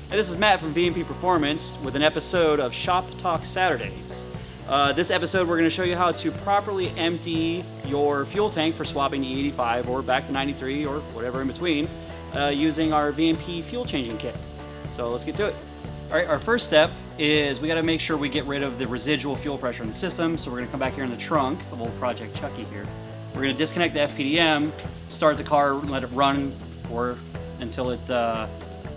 Hey, this is Matt from VMPPerformance with an episode of Shop Talk Saturdays. This episode we're going to show you how to properly empty your fuel tank for swapping to E85 or back to 93 or whatever in between using our VMP fuel changing kit. So let's get to it. All right, our first step is we got to make sure we get rid of the residual fuel pressure in the system. So we're going to come back here in the trunk of old Project Chucky here. We're going to disconnect the FPDM, start the car, let it run or until it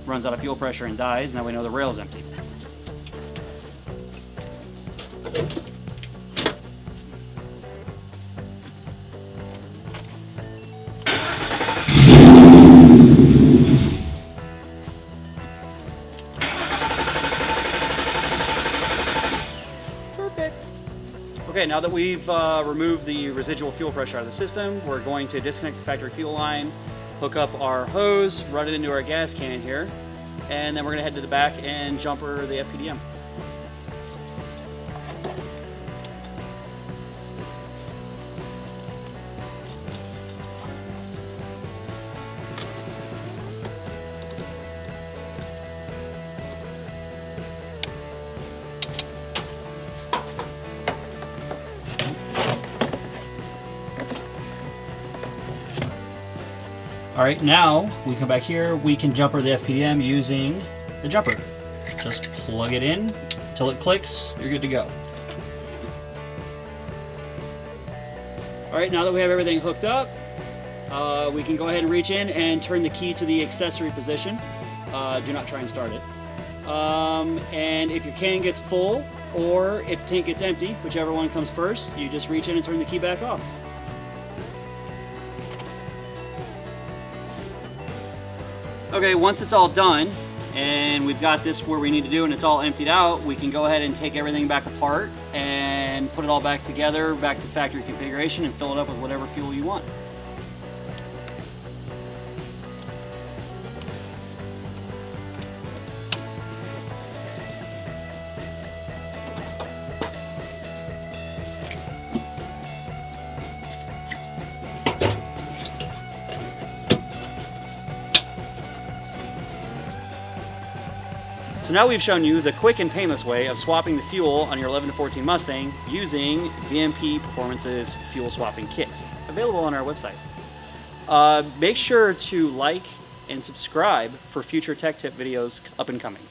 runs out of fuel pressure and dies, and now we know the rail's empty. Perfect. Okay, now that we've removed the residual fuel pressure out of the system, we're going to disconnect the factory fuel line, hook up our hose, run it into our gas can here, and then we're gonna head to the back and jumper the FPDM. All right, now we come back here, we can jumper the FPDM using the jumper. Just plug it in until it clicks, you're good to go. All right, now that we have everything hooked up, we can go ahead and reach in and turn the key to the accessory position. Do not try and start it. And if your can gets full or if the tank gets empty, whichever one comes first, you just reach in and turn the key back off. Okay, once it's all done and we've got this where we need to do and it's all emptied out, we can go ahead and take everything back apart and put it all back together, back to factory configuration, and fill it up with whatever fuel you want. So now we've shown you the quick and painless way of swapping the fuel on your 11 to 14 Mustang using VMPPerformance's fuel swapping kit, available on our website. Make sure to like and subscribe for future tech tip videos up and coming.